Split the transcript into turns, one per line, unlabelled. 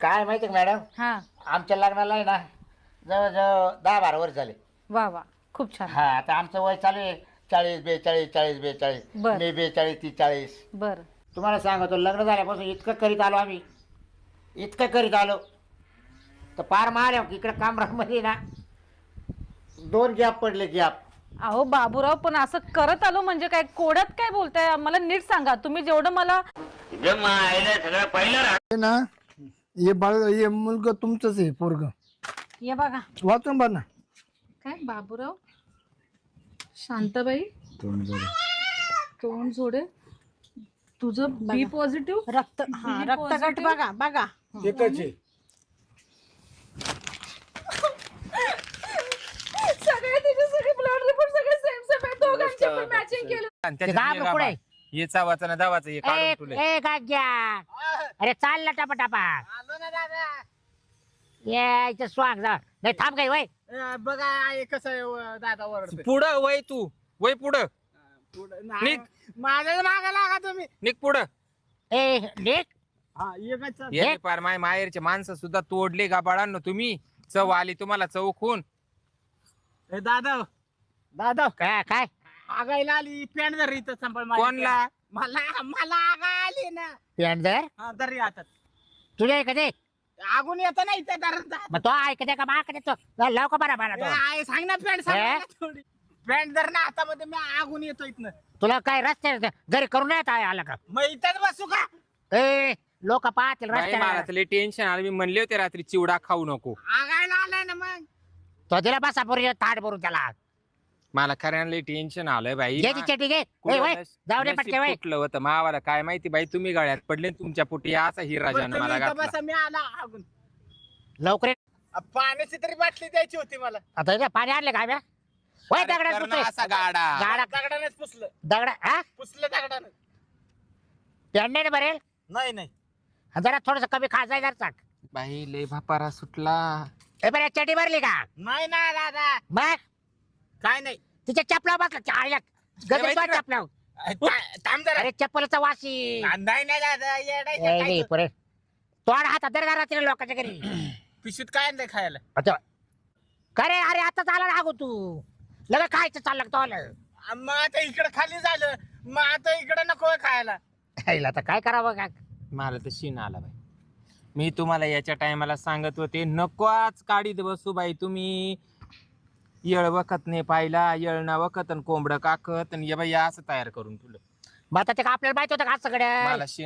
काय माहिती का मॅडम,
हा.
आमच्या लग्नाला आहे ना जवळजवळ 10-12 वर्ष झाले.
वा वा, खूप छान.
हा, आता आमचं वय चालू आहे 40-42, 40-42.
बर.
मी 42, ती 40.
बर.
तुम्हाला सांगतो, लग्न झाल्यापासून इतकं करीत आलो आम्ही, इतकं करीत आलो तर पार माऱ्या इकडे कामरामध्ये ना 2 गॅप पडले, गॅप.
अहो बाबूराव, पण असं करत आलो म्हणजे काय, कोड्यात काय बोलताय? मला नीट सांगा. तुम्ही जेवढं मला
सगळं पहिलं
आहे ना, हे बाळ, हे मुलगा तुमचंच आहे, पोरग
ये बघा.
वाचून बघ ना.
काय बाबूराव, शांताबाई, तोंड जोडे, तुझं बी पॉझिटिव्ह
रक्त, हा, रक्तगट बघा बघा.
एकच आहे.
सगळे तिचे सगळे ब्लड रिपोर्ट सगळे सेम सेम आहे, दोघांचे पण मॅचिंग केलं.
आणि त्याच्यात
पुढे
हे चावाचं ना दावाचं हे काढून ठेवलंय.
ए गाग्या, अरे चाल ना टपाटपा.
आलो ना दादा.
ये इथं स्वाग जा, नाही थांब काही वय.
बघा हे कसं आहे, दादा ओरडतोय.
पुढं वय, तू वय पुढं
नाही,
निघ.
माझ्या मागा लागा तुम्ही.
निघ पुढं.
ए लेक,
हा एकच.
हे पार माय माहेरचे माणसं सुद्धा तोडले गाबाळांनो तुम्ही. चव आली तुम्हाला, चव खून.
ए, दादा दादा
काय काय
आगायला आली, पॅन्ट धर इथं संभाळ
कोणला?
मला मला आगा आली ना.
पेंडर
हा, धर हातात.
तुझ्या ऐकते,
आगून येतं ना इथं धर.
मग तो ऐकते का मा ऐकते? तो लाव का बरा मला तो.
सांग ना पॅन्ट सांग थोडी. पॅन्ट धर ना हातामध्ये, मी आगून येतो इथनं.
तुला काय रस्ते घरी करून नाही येत आला का?
मग इथंच बसू का?
ए लोक पाहतील
बाई, मला
रस्त्याला.
तर लय टेन्शन आलं. मी म्हणले होते रात्री चिवडा खाऊ नको.
आगायला आलाय ना मग.
तो दिला बसा पोरी ताट भरून त्याला.
मला खऱ्यानं लय टेन्शन आलंय बाई.
घे ती चेटी घे. ए वय जाऊ दे पटके वय.
कुठलं होतं मावाला काय माहिती बाई. तुम्ही गळ्यात पडले आणि तुमच्या पोटी असा हिरा
बरं,
जाणं
तुम्ही
मला
इथं
घातला.
बसा, मी आला आगून.
लवकर ये.
पाण्याची तरी बाटली द्यायची होती मला.
आता इथे पाणी आणले काय बे? वय
अरे
दगडात
कर ना
पुसतोय.
असा गाडा.
गाडा
दगडानेच पुसलं.
दगडा हा
पुसलं दगडानं.
पेंडे भरेल.
नाही नाही.
जरा थोडस कमी खाजाय जरा चाक.
बाई लय भापारा सुटला.
ए बरे चेटी भरली का?
नाही ना दादा,
मग
काय नाही.
तिच्या चपला बसला चाळल्या
बाई,
गजर
तिकडं.
चपला.
थांब जरा.
अरे चप्पलचा वासी.
नाही नाही दादा, येडायचं
ए,
काय
नाही,
तू?
पोरे. तोड हातात दर रात्री लोकांच्या घरी.
पिशवीत काय आणलंय खायला?
आता का रे? अरे आता चाला ना तू लगे खायचं चाललं तो आलं.
मग आता इकडे खाली झालं, मग आता इकडे नको खायला.
आता काय करावं का?
मला तर शीन आला बाई. मी तुम्हाला याच्या टायमाला सांगत होते नकोच काढीत बसू बाई तुम्ही. येळ वखत नाही पाहिला, येळ ना वखत आणि कोंबडं काकत आणि ये बाई असं तयार करून तुला.
मग आता ते का आपल्याला माहित होतं का आज सगळं?
मला शीन